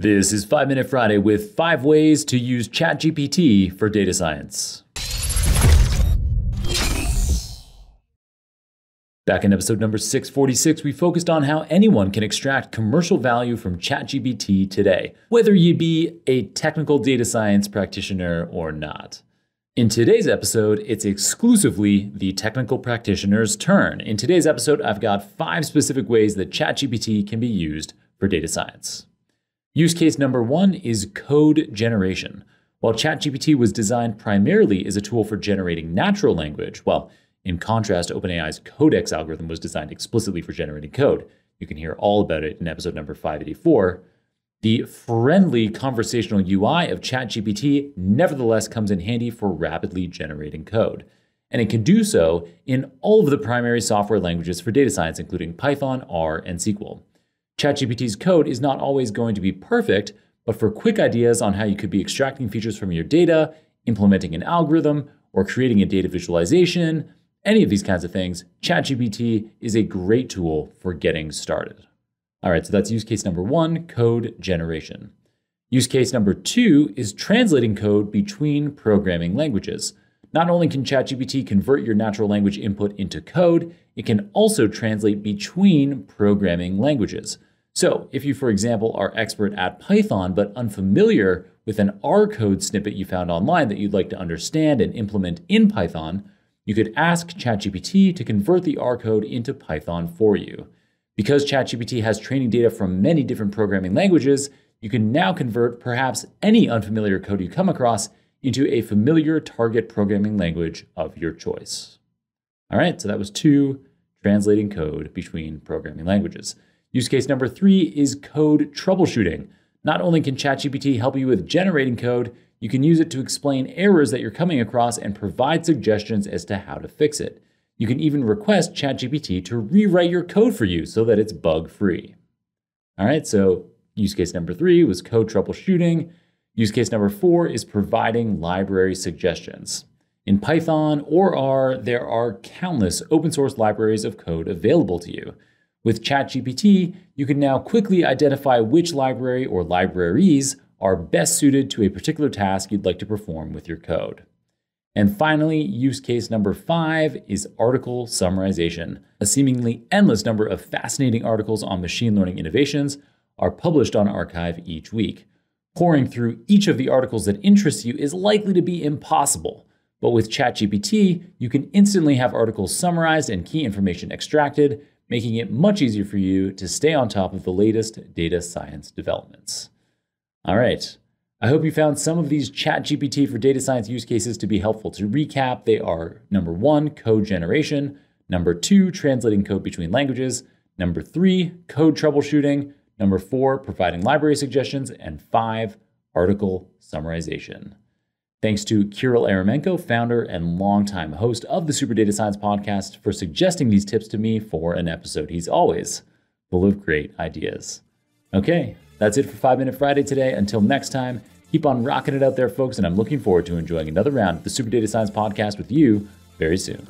This is 5 Minute Friday with 5 ways to use ChatGPT for data science. Back in episode number 646, we focused on how anyone can extract commercial value from ChatGPT today, whether you be a technical data science practitioner or not. In today's episode, it's exclusively the technical practitioner's turn. In today's episode, I've got 5 specific ways that ChatGPT can be used for data science. Use case number 1 is code generation. While ChatGPT was designed primarily as a tool for generating natural language, well, in contrast, OpenAI's Codex algorithm was designed explicitly for generating code. You can hear all about it in episode number 584. The friendly conversational UI of ChatGPT nevertheless comes in handy for rapidly generating code. And it can do so in all of the primary software languages for data science, including Python, R, and SQL. ChatGPT's code is not always going to be perfect, but for quick ideas on how you could be extracting features from your data, implementing an algorithm, or creating a data visualization, any of these kinds of things, ChatGPT is a great tool for getting started. All right, so that's use case number 1, code generation. Use case number 2 is translating code between programming languages. Not only can ChatGPT convert your natural language input into code, it can also translate between programming languages. So if you, for example, are expert at Python but unfamiliar with an R code snippet you found online that you'd like to understand and implement in Python, you could ask ChatGPT to convert the R code into Python for you. Because ChatGPT has training data from many different programming languages, you can now convert perhaps any unfamiliar code you come across into a familiar target programming language of your choice. All right, so that was 2, translating code between programming languages. Use case number 3 is code troubleshooting. Not only can ChatGPT help you with generating code, you can use it to explain errors that you're coming across and provide suggestions as to how to fix it. You can even request ChatGPT to rewrite your code for you so that it's bug-free. All right, so use case number 3 was code troubleshooting. Use case number 4 is providing library suggestions. In Python or R, there are countless open source libraries of code available to you. With ChatGPT, you can now quickly identify which library or libraries are best suited to a particular task you'd like to perform with your code. And finally, use case number 5 is article summarization. A seemingly endless number of fascinating articles on machine learning innovations are published on arXiv each week. Pouring through each of the articles that interest you is likely to be impossible. But with ChatGPT, you can instantly have articles summarized and key information extracted, making it much easier for you to stay on top of the latest data science developments. All right, I hope you found some of these ChatGPT for data science use cases to be helpful. To recap, they are number 1, code generation, number 2, translating code between languages, number 3, code troubleshooting, number 4, providing library suggestions, and 5, article summarization. Thanks to Kirill Eremenko, founder and longtime host of the Super Data Science Podcast, for suggesting these tips to me for an episode. He's always full of great ideas. Okay, that's it for 5 Minute Friday today. Until next time, keep on rocking it out there, folks, and I'm looking forward to enjoying another round of the Super Data Science Podcast with you very soon.